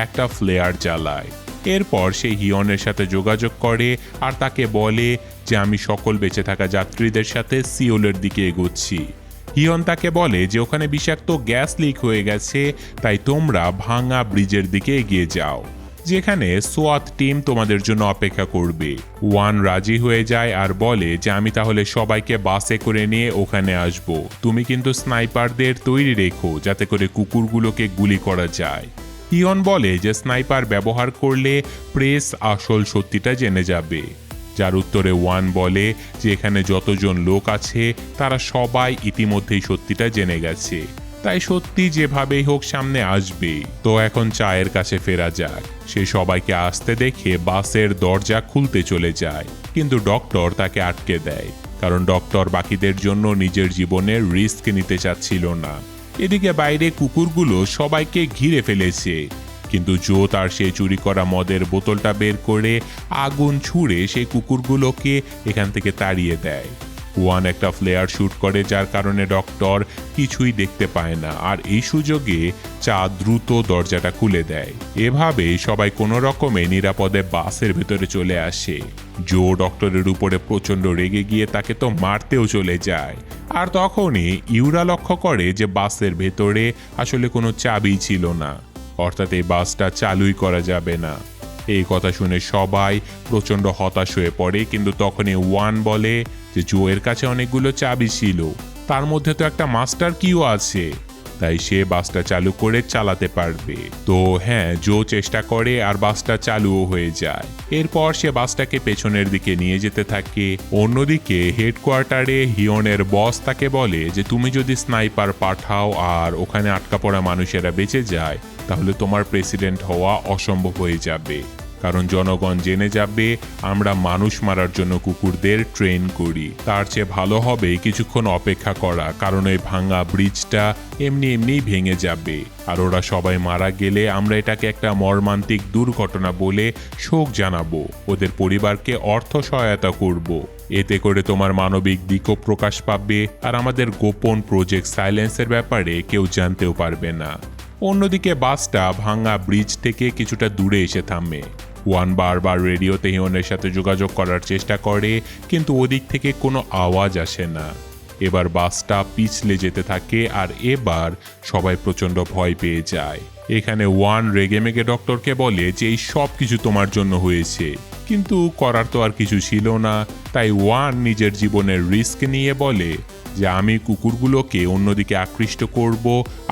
একটা ফ্লেয়ার জ্বালায়। এরপর সে হিয়নের সাথে যোগাযোগ করে আর তাকে বলে যে আমি সকল বেঁচে থাকা যাত্রীদের সাথে সিওলের দিকে এগোচ্ছি। হিয়ন তাকে বলে যে ওখানে বিষাক্ত গ্যাস লিক হয়ে গেছে, তাই তোমরা ভাঙা ব্রিজের দিকে এগিয়ে যাও, যেখানে সোয়াত টিম তোমাদের জন্য অপেক্ষা করবে। ওয়ান রাজি হয়ে যায় আর বলে যে আমি তাহলে সবাইকে বাসে করে নিয়ে ওখানে আসব। তুমি কিন্তু স্নাইপারদের তৈরি রেখো যাতে করে কুকুরগুলোকে গুলি করা যায়। হিয়ন বলে যে স্নাইপার ব্যবহার করলে প্রেস আসল সত্যিটা জেনে যাবে, যার উত্তরে ওয়ান বলে যে এখানে যতজন লোক আছে তারা সবাই ইতিমধ্যেই সত্যিটা জেনে গেছে, তাই সত্যি যেভাবেই হোক সামনে আসবে। তো এখন চায়ের কাছে ফেরা যাক। সে সবাইকে আসতে দেখে বাসের দরজা খুলতে চলে যায়, কিন্তু ডক্টর তাকে আটকে দেয়, কারণ ডক্টর বাকিদের জন্য নিজের জীবনের রিস্ক নিতে চাচ্ছিল না। এদিকে বাইরে কুকুরগুলো সবাইকে ঘিরে ফেলেছে, কিন্তু জো তার সেই চুরি করা মদের বোতলটা বের করে আগুন ছুঁড়ে সেই কুকুরগুলোকে এখান থেকে তাড়িয়ে দেয়। ওয়ান একটা ফ্লেয়ার শুট করে, যার কারণে ডক্টর কিছুই দেখতে পায় না, আর এই সুযোগে চা দ্রুত দরজাটা খুলে দেয়। এভাবে সবাই কোনো রকমে নিরাপদে বাসের ভেতরে চলে আসে। জো ডক্টরের উপরে প্রচণ্ড রেগে গিয়ে তাকে তো মারতেও চলে যায়। আর তখনই ইউরা লক্ষ্য করে যে বাসের ভেতরে আসলে কোনো চাবি ছিল না, অর্থাৎ এই বাসটা চালুই করা যাবে না। এই কথা শুনে সবাই প্রচণ্ড হতাশ হয়ে পড়ে, কিন্তু তখনই ওয়ান বলে যে জোয়ের কাছে অনেকগুলো চাবি ছিল, তার মধ্যে তো একটা মাস্টার কিও আছে, তাই সে বাসটা চালু করে চালাতে পারবে। তো হ্যাঁ, জো চেষ্টা করে আর বাসটা চালুও হয়ে যায়। এরপর সে বাসটাকে পেছনের দিকে নিয়ে যেতে থাকে। অন্যদিকে হেডকোয়ার্টারে হিয়নের বস তাকে বলে যে তুমি যদি স্নাইপার পাঠাও আর ওখানে আটকা পড়া মানুষেরা বেঁচে যায়, তাহলে তোমার প্রেসিডেন্ট হওয়া অসম্ভব হয়ে যাবে, কারণ জনগণ জেনে যাবে আমরা মানুষ মারার জন্য কুকুরদের ট্রেন করি। তার চেয়ে ভালো হবে কিছুক্ষণ অপেক্ষা করা, কারণ ওই ভাঙা ব্রিজটা এমনি ভেঙে যাবে, আর ওরা সবাই মারা গেলে আমরা এটাকে একটা মর্মান্তিক দুর্ঘটনা বলে শোক জানাবো, ওদের পরিবারকে অর্থ সহায়তা করব। এতে করে তোমার মানবিক দিকও প্রকাশ পাবে, আর আমাদের গোপন প্রজেক্ট সাইলেন্সের ব্যাপারে কেউ জানতেও পারবে না। অন্যদিকে বাসটা ভাঙা ব্রিজ থেকে কিছুটা দূরে এসে থামে। ওয়ান বারবার রেডিওতে হিয়নের সাথে যোগাযোগ করার চেষ্টা করে, কিন্তু ওদিক থেকে কোনো আওয়াজ আসে না। এবার বাসটা পিছলে যেতে থাকে, আর এবার সবাই প্রচণ্ড ভয় পেয়ে যায়। এখানে ওয়ান রেগেমেগে ডক্টরকে বলে যে এই সব কিছু তোমার জন্য হয়েছে, কিন্তু করার তো আর কিছু ছিল না, তাই ওয়ান নিজের জীবনের রিস্ক নিয়ে বলে যে আমি কুকুরগুলোকে অন্যদিকে আকৃষ্ট করব,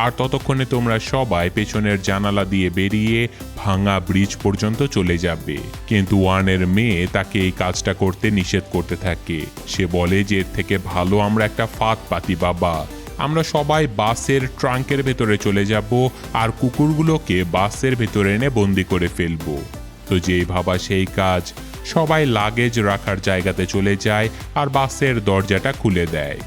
আর ততক্ষণে তোমরা সবাই পেছনের জানালা দিয়ে বেরিয়ে ভাঙা ব্রিজ পর্যন্ত চলে যাবে। কিন্তু ওয়ানের মেয়ে তাকে এই কাজটা করতে নিষেধ করতে থাকে। সে বলে যে এর থেকে ভালো আমরা একটা ফাঁদ পাতি বাবা, আমরা সবাই বাসের ট্রাঙ্কের ভেতরে চলে যাব আর কুকুরগুলোকে বাসের ভেতরে এনে বন্দি করে ফেলবো। তো যেই ভাবা সেই কাজ, সবাই লাগেজ রাখার জায়গাতে চলে যায় আর বাসের দরজাটা খুলে দেয়।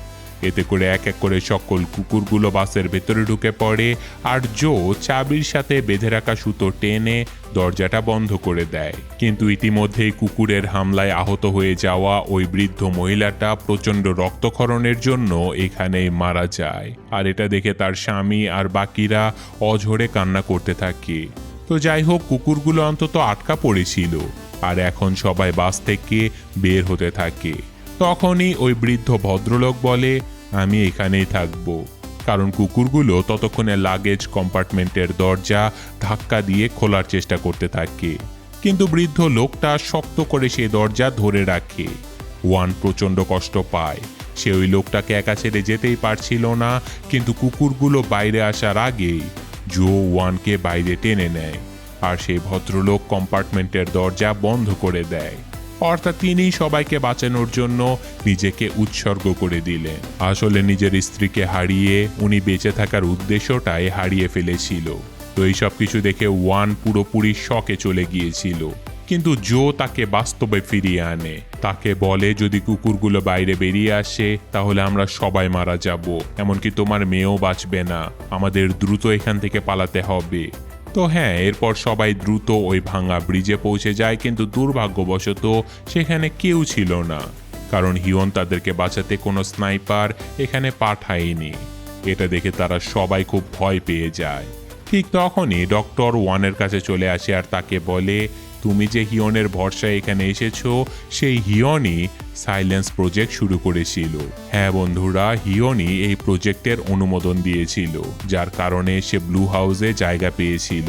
এতে করে এক এক করে সকল কুকুরগুলো বাসের ভেতরে ঢুকে পড়ে আর জো চাবির সাথে বেঁধে রাখা সুতো টেনে দরজাটা বন্ধ করে দেয়। কিন্তু ইতিমধ্যেই কুকুরের হামলায় আহত হয়ে যাওয়া ওই বৃদ্ধ মহিলাটা প্রচণ্ড রক্তক্ষরণের জন্য এখানেই মারা যায়। আর এটা দেখে তার স্বামী আর বাকিরা অঝরে কান্না করতে থাকে। তো যাই হোক, কুকুরগুলো অন্তত আটকা পড়েছিল আর এখন সবাই বাস থেকে বের হতে থাকে। তখনই ওই বৃদ্ধ ভদ্রলোক বলে আমি এখানেই থাকব, কারণ কুকুরগুলো ততক্ষণে লাগেজ কম্পার্টমেন্টের দরজা ধাক্কা দিয়ে খোলার চেষ্টা করতে থাকে। কিন্তু বৃদ্ধ লোকটা শক্ত করে সেই দরজা ধরে রাখে। ওয়ান প্রচণ্ড কষ্ট পায়। সে ওই লোকটাকে একা ছেড়ে যেতেই পারছিল না, কিন্তু কুকুরগুলো বাইরে আসার আগেই জো ওয়ানকে বাইরে টেনে নেয় আর সেই ভদ্রলোক কম্পার্টমেন্টের দরজা বন্ধ করে দেয়। অর্থাৎ তিনি সবাইকে বাঁচানোর জন্য নিজেকে উৎসর্গ করে দিলেন। আসলে নিজের স্ত্রীকে হারিয়ে উনি বেঁচে থাকার উদ্দেশ্যটাই হারিয়ে ফেলেছিল। তো এই সব কিছু দেখে ওয়ান পুরোপুরি শকে চলে গিয়েছিল। কিন্তু জো তাকে বাস্তবে ফিরিয়ে আনে। তাকে বলে যদি কুকুরগুলো বাইরে বেরিয়ে আসে তাহলে আমরা সবাই মারা যাব, এমনকি তোমার মেয়েও বাঁচবে না। আমাদের দ্রুত এখান থেকে পালাতে হবে। তো হ্যাঁ, এরপর সবাই দ্রুত ওই ভাঙা ব্রিজে পৌঁছে যায়, কিন্তু দুর্ভাগ্যবশত সেখানে কেউ ছিল না, কারণ হিয়ন তাদেরকে বাঁচাতে কোনো স্নাইপার এখানে পাঠায়নি। এটা দেখে তারা সবাই খুব ভয় পেয়ে যায়। ঠিক তখনই ডক্টর ওয়ানের কাছে চলে আসে আর তাকে বলে তুমি যে হিয়নের ভরসায় এখানে এসেছো, সেই হিয়নই সাইলেন্স প্রজেক্ট শুরু করেছিল। হ্যাঁ বন্ধুরা, হিয়নই এই প্রজেক্টের অনুমোদন দিয়েছিল, যার কারণে সে ব্লু হাউসে জায়গা পেয়েছিল।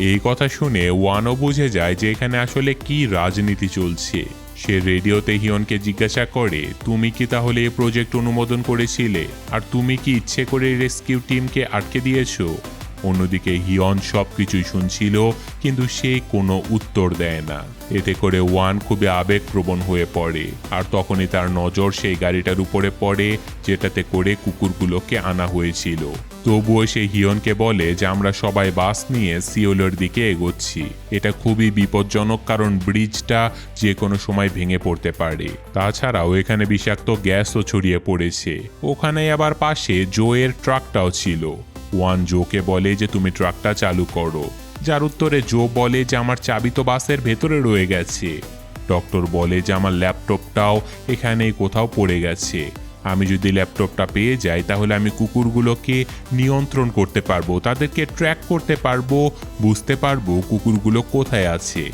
এই কথা শুনে ওয়ানও বুঝে যায় যে এখানে আসলে কি রাজনীতি চলছে। সে রেডিওতে হিয়নকে জিজ্ঞাসা করে তুমি কি তাহলে এই প্রজেক্ট অনুমোদন করেছিলে, আর তুমি কি ইচ্ছে করে রেস্কিউ টিমকে আটকে দিয়েছো? অন্যদিকে হিয়ন সবকিছুই শুনছিল, কিন্তু সে কোনো উত্তর দেয় না। এতে করে ওয়ান খুবই আবেগপ্রবণ হয়ে পড়ে আর তখনই তার নজর সেই গাড়িটার উপরে পড়ে যেটাতে করে কুকুরগুলোকে আনা হয়েছিল। তবুও সে হিয়নকে বলে যে আমরা সবাই বাস নিয়ে সিওলের দিকে এগোচ্ছি। এটা খুবই বিপজ্জনক, কারণ ব্রিজটা যে কোনো সময় ভেঙে পড়তে পারে। তাছাড়াও এখানে বিষাক্ত গ্যাসও ছড়িয়ে পড়েছে। ওখানে আবার পাশে জোয়ের ট্রাকটাও ছিল। ওয়ান জোকে বলে যে তুমি ট্রাকটা চালু করো, যার উত্তরে জো বলে যে আমার চাবি তো বাসের ভেতরে রয়ে গেছে। ডক্টর বলে যে আমার ল্যাপটপটাও এখানে কোথাও পড়ে গেছে। আমি যদি ল্যাপটপটা পেয়ে যাই তাহলে আমি কুকুরগুলোকে নিয়ন্ত্রণ করতে পারবো, তাদেরকে ট্র্যাক করতে পারবো, বুঝতে পারবো কুকুরগুলো কোথায় আছে।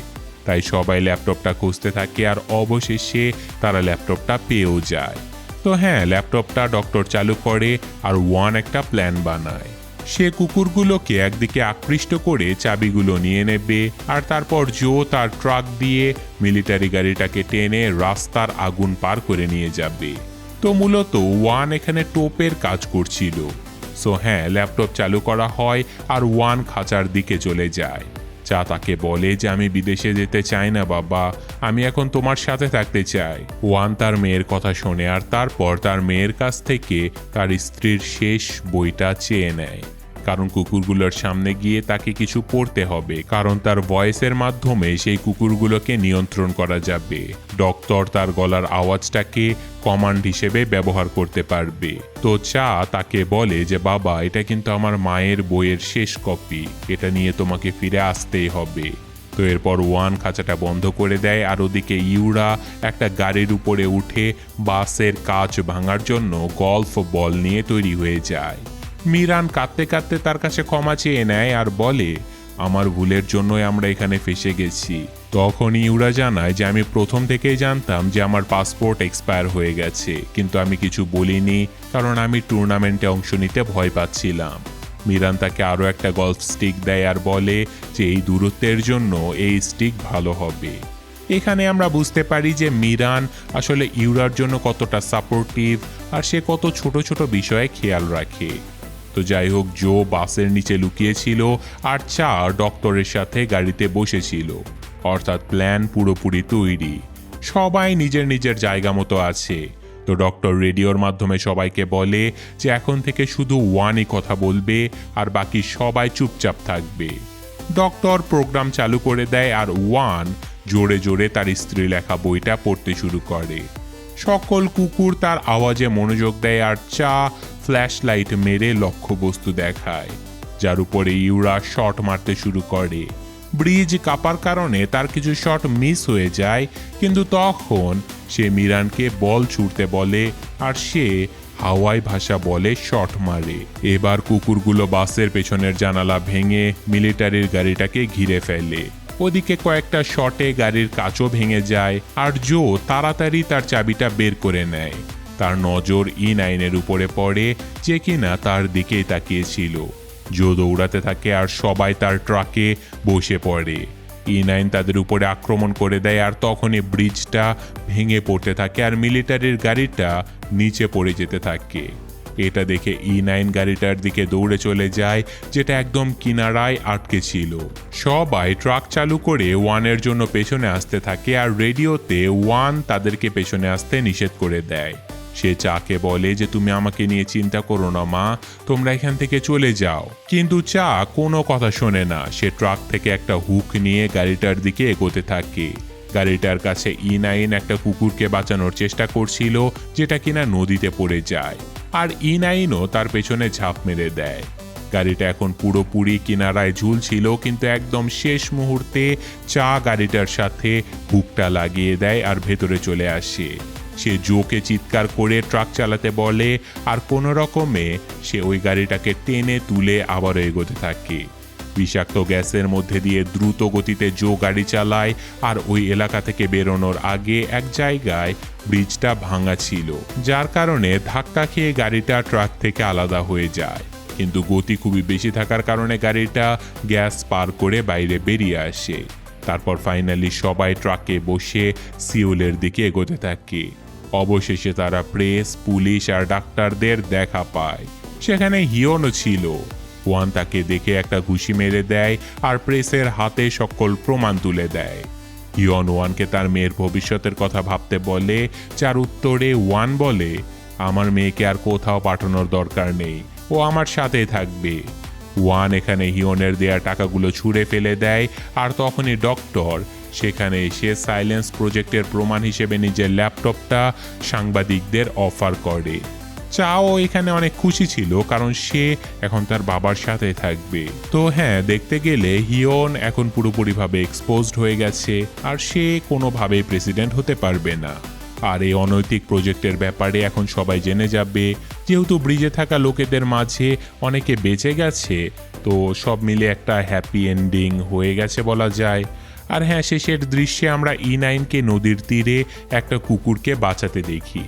তাই সবাই ল্যাপটপটা খুঁজতে থাকে আর অবশেষে তারা ল্যাপটপটা পেয়েও যায়। তো হ্যাঁ, ল্যাপটপটা ডক্টর চালু করে আর ওয়ান একটা প্ল্যান বানায়। সে কুকুরগুলোকে একদিকে আকৃষ্ট করে চাবিগুলো নিয়ে নেবে আর তারপর জো তার ট্রাক দিয়ে মিলিটারি গাড়িটাকে টেনে রাস্তার আগুন পার করে নিয়ে যাবে। তো মূলত ওয়ান এখানে টোপের কাজ করছিল। সো হ্যাঁ, ল্যাপটপ চালু করা হয় আর ওয়ান খাঁচার দিকে চলে যায়। যা তাকে বলে যে আমি বিদেশে যেতে চাই না বাবা, আমি এখন তোমার সাথে থাকতে চাই। ওয়ান তার মেয়ের কথা শোনে আর তারপর তার মেয়ের কাছ থেকে তার স্ত্রীর শেষ বইটা চেয়ে নেয়, কারণ কুকুরগুলোর সামনে গিয়ে তাকে কিছু পড়তে হবে, কারণ তার ভয়েসের মাধ্যমে সেই কুকুরগুলোকে নিয়ন্ত্রণ করা যাবে। ডক্টর তার গলার আওয়াজটাকে কমান্ড হিসেবে ব্যবহার করতে পারবে। তো চা তাকে বলে যে বাবা, এটা কিন্তু আমার মায়ের বইয়ের শেষ কপি, এটা নিয়ে তোমাকে ফিরে আসতেই হবে। তো এরপর ওয়ান খাঁচাটা বন্ধ করে দেয় আর ওদিকে ইউরা একটা গাড়ির উপরে উঠে বাসের কাঁচ ভাঙার জন্য গল্ফ বল নিয়ে তৈরি হয়ে যায়। মিরান কাঁদতে কাঁদতে তার কাছে ক্ষমা চেয়ে নেয় আর বলে আমার ভুলের জন্যই আমরা এখানে ফেসে গেছি। তখন ইউরা জানায় যে আমি প্রথম থেকেই জানতাম যে আমার পাসপোর্ট এক্সপায়ার হয়ে গেছে, কিন্তু আমি কিছু বলিনি কারণ আমি টুর্নামেন্টে অংশ নিতে ভয় পাচ্ছিলাম। মিরান তাকে আরও একটা গল্ফ স্টিক দেয় আর বলে যে এই দূরত্বের জন্য এই স্টিক ভালো হবে। এখানে আমরা বুঝতে পারি যে মিরান আসলে ইউরার জন্য কতটা সাপোর্টিভ আর সে কত ছোট ছোট বিষয়ে খেয়াল রাখে। তো যাই হোক, জো বাসের নিচে লুকিয়েছিল আর চা ডক্টরের সাথে গাড়িতে বসেছিল, অর্থাৎ প্ল্যান পুরোপুরি তৈরি, সবাই নিজের নিজের জায়গা মতো আছে। তো ডক্টর রেডিওর মাধ্যমে সবাইকে বলে যে এখন থেকে শুধু ওয়ানই কথা বলবে আর বাকি সবাই চুপচাপ থাকবে। ডক্টর প্রোগ্রাম চালু করে দেয় আর ওয়ান জোরে জোরে তার স্ত্রী লেখা বইটা পড়তে শুরু করে। সকল কুকুর তার আওয়াজে মনোযোগ দেয় আর চা ফ্ল্যাশ লাইট মেরে লক্ষ্যবস্তু দেখায়, যার উপরে ইউরা শট মারতে শুরু করে। ব্রিজ কাঁপার কারণে তার কিছু শট মিস হয়ে যায়, কিন্তু তখন সে মিরানকে বল ছুঁড়তে বলে আর সে হাওয়াই ভাষা বলে শট মারে। এবার কুকুরগুলো বাসের পেছনের জানালা ভেঙে মিলিটারির গাড়িটাকে ঘিরে ফেলে। ওদিকে কয়েকটা শটে গাড়ির কাচও ভেঙে যায় আর জো তাড়াতাড়ি তার চাবিটা বের করে নেয়। তার নজর E9-এর উপরে পড়ে, যে কিনা তার দিকেই তাকিয়েছিল। জো দৌড়াতে থাকে আর সবাই তার ট্রাকে বসে পড়ে। E9 তাদের উপরে আক্রমণ করে দেয় আর তখনই ব্রিজটা ভেঙে পড়তে থাকে আর মিলিটারির গাড়িটা নিচে পড়ে যেতে থাকে। এটা দেখে E9 গাড়িটার দিকে দৌড়ে চলে যায়, যেটা একদম কিনারায় আটকে ছিল। সবাই ট্রাক চালু করে ওয়ানের জন্য পেছনে আসতে থাকে আর রেডিওতে ওয়ান তাদেরকে পেছনে আসতে নিষেধ করে দেয়। সে চাকে বলে যে তুমি আমাকে নিয়ে চিন্তা করো না মা, তোমরা এখান থেকে চলে যাও। কিন্তু চা কোনো কথা শোনে না। সে ট্রাক থেকে একটা হুক নিয়ে গাড়িটার দিকে এগোতে থাকে। গাড়িটার কাছে E9 একটা কুকুরকে বাঁচানোর চেষ্টা করছিল, যেটা কিনা নদীতে পড়ে যায়, আর E9ও তার পেছনে ঝাঁপ মেরে দেয়। গাড়িটা এখন পুরোপুরি কিনারায় ঝুলছিল, কিন্তু একদম শেষ মুহূর্তে চা গাড়িটার সাথে হুকটা লাগিয়ে দেয় আর ভেতরে চলে আসে। সে জোকে চিৎকার করে ট্রাক চালাতে বলে আর কোনো রকমে সে ওই গাড়িটাকে টেনে তুলে আবারও এগোতে থাকে। বিষাক্ত গ্যাসের মধ্যে দিয়ে দ্রুত গতিতে জো গাড়ি চালায় আর ওই এলাকা থেকে বেরোনোর আগে এক জায়গায় ব্রিজটা ভাঙা ছিল, যার কারণে ধাক্কা খেয়ে গাড়িটা ট্রাক থেকে আলাদা হয়ে যায়। কিন্তু গতি খুবই বেশি থাকার কারণে গাড়িটা গ্যাস পার করে বাইরে বেরিয়ে আসে। তারপর ফাইনালি সবাই ট্রাকে বসে সিউলের দিকে এগোতে থাকে। অবশেষে তারা প্রেস, পুলিশ আর ডাক্তারদের দেখা পায়। সেখানে হিয়নও ছিল। ওয়ান তাকে দেখে একটা ঘুষি মেরে দেয় আর প্রেসের হাতে সকল প্রমাণ তুলে দেয়। হিয়ন ওয়ানকে তার মেয়ের ভবিষ্যতের কথা ভাবতে বলে, যার উত্তরে ওয়ান বলে, আমার মেয়েকে আর কোথাও পাঠানোর দরকার নেই, ও আমার সাথেই থাকবে। ওয়ান এখানে হিয়নের দেয়া টাকাগুলো ছুঁড়ে ফেলে দেয় আর তখনই ডক্টর সেখানে এসে সাইলেন্স প্রজেক্টের প্রমাণ হিসেবে নিজের ল্যাপটপটা সাংবাদিকদের অফার করে। চাও এখানে অনেক খুশি ছিল, কারণ সে এখন তার বাবার সাথে থাকবে। তো হ্যাঁ, দেখতে গেলে হিয়ন এখন পুরোপুরিভাবে এক্সপোজড হয়ে গেছে আর সে কোনোভাবেই প্রেসিডেন্ট হতে পারবে না। আর এই অনৈতিক প্রজেক্টের ব্যাপারে এখন সবাই জেনে যাবে। যেহেতু ব্রিজে থাকা লোকেদের মাঝে অনেকে বেঁচে গেছে, তো সব মিলে একটা হ্যাপি এন্ডিং হয়ে গেছে বলা যায়। আর হ্যাঁ, শেষের দৃশ্যে আমরা E9-কে নদীর তীরে একটা কুকুরকে বাঁচাতে দেখি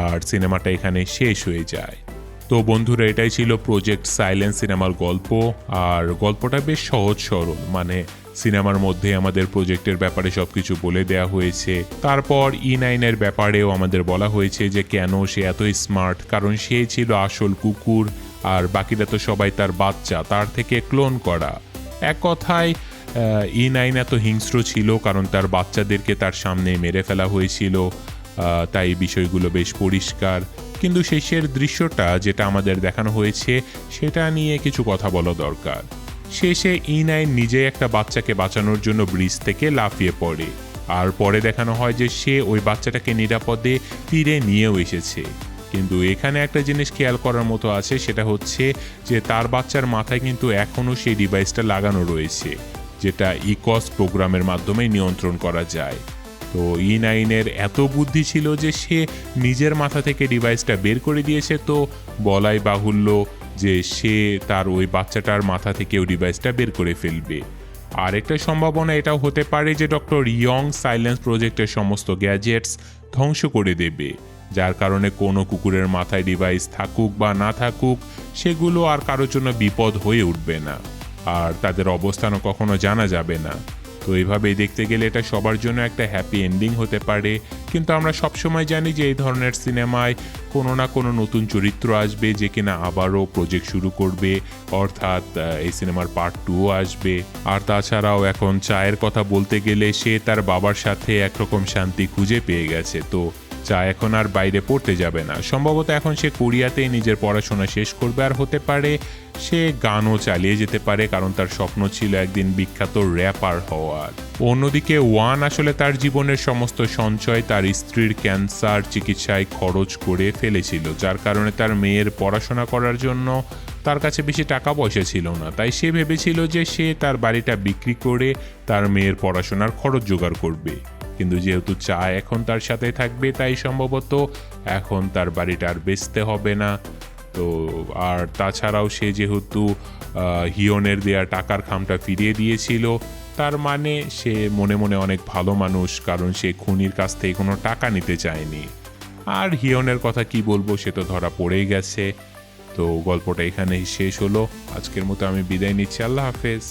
আর সিনেমাটা এখানে শেষ হয়ে যায়। তো বন্ধুরা, এটাই ছিল প্রজেক্ট সাইলেন্স সিনেমার গল্প। আর গল্পটা বেশ সহজ সরল, মানে সিনেমার মধ্যে আমাদের প্রজেক্টের ব্যাপারে সবকিছু বলে দেয়া হয়েছে। তারপর E9-এর ব্যাপারেও আমাদের বলা হয়েছে যে কেন সে এত স্মার্ট, কারণ সে ছিল আসল কুকুর আর বাকিরা তো সবাই তার বাচ্চা, তার থেকে ক্লোন করা। এক কথায় E9 এত হিংস্র ছিল কারণ তার বাচ্চাদেরকে তার সামনে মেরে ফেলা হয়েছিল। তাই বিষয়গুলো বেশ পরিষ্কার। কিন্তু শেষের দৃশ্যটা যেটা আমাদের দেখানো হয়েছে সেটা নিয়ে কিছু কথা বলা দরকার। শেষে E9 নিজে একটা বাচ্চাকে বাঁচানোর জন্য ব্রিজ থেকে লাফিয়ে পড়ে আর পরে দেখানো হয় যে সে ওই বাচ্চাটাকে নিরাপদে তীরে নিয়েও এসেছে। কিন্তু এখানে একটা জিনিস খেয়াল করার মতো আছে, সেটা হচ্ছে যে তার বাচ্চার মাথায় কিন্তু এখনও সেই ডিভাইসটা লাগানো রয়েছে, যেটা ইকস প্রোগ্রামের মাধ্যমে নিয়ন্ত্রণ করা যায়। তো E9-এর এত বুদ্ধি ছিল যে সে নিজের মাথা থেকে ডিভাইসটা বের করে দিয়েছে। তো বলাই বাহুল্য যে সে তার ওই বাচ্চাটার মাথা থেকে ওই ডিভাইসটা বের করে ফেলবে। আর একটা সম্ভাবনা এটাও হতে পারে যে ডক্টর ইয়ং সাইলেন্স প্রজেক্টের সমস্ত গ্যাজেটস ধ্বংস করে দেবে, যার কারণে কোনো কুকুরের মাথায় ডিভাইস থাকুক বা না থাকুক, সেগুলো আর কারোর জন্য বিপদ হয়ে উঠবে না আর তাদের অবস্থানও কখনো জানা যাবে না। তো এইভাবেই দেখতে গেলে এটা সবার জন্য একটা হ্যাপি এন্ডিং হতে পারে, কিন্তু আমরা সবসময় জানি যে এই ধরনের সিনেমায় কোনো না কোনো নতুন চরিত্র আসবে যে কিনা আবারও প্রজেক্ট শুরু করবে, অর্থাৎ এই সিনেমার পার্ট 2 আসবে। আর তাছাড়াও এখন চায়ের কথা বলতে গেলে সে তার বাবার সাথে একরকম শান্তি খুঁজে পেয়ে গেছে, তো চা এখন আর বাইরে পড়তে যাবে না। সম্ভবত এখন সে কোরিয়াতেই নিজের পড়াশোনা শেষ করবে, আর হতে পারে সে গানও চালিয়ে যেতে পারে, কারণ তার স্বপ্ন ছিল একদিন বিখ্যাত র্যাপার হওয়ার। অন্যদিকে ওয়ান আসলে তার জীবনের সমস্ত সঞ্চয় তার স্ত্রীর ক্যান্সার চিকিৎসায় খরচ করে ফেলেছিল, যার কারণে তার মেয়ের পড়াশোনা করার জন্য তার কাছে বেশি টাকা পয়সা ছিল না। তাই সে ভেবেছিল যে সে তার বাড়িটা বিক্রি করে তার মেয়ের পড়াশোনার খরচ জোগাড় করবে, কিন্তু যেহেতু চা এখন তার সাথে থাকবে তাই সম্ভবত এখন তার বাড়িটা আর বেচতে হবে না। তো আর তাছাড়াও সে যেহেতু হিয়নের দেয়া টাকার খামটা ফিরিয়ে দিয়েছিল, তার মানে সে মনে মনে অনেক ভালো মানুষ, কারণ সে খুনির কাছ থেকে কোনো টাকা নিতে চায়নি। আর হিয়নের কথা কি বলবো, সে তো ধরা পড়েই গেছে। তো গল্পটা এখানেই শেষ হলো। আজকের মতো আমি বিদায় নিচ্ছি। আল্লাহ হাফেজ।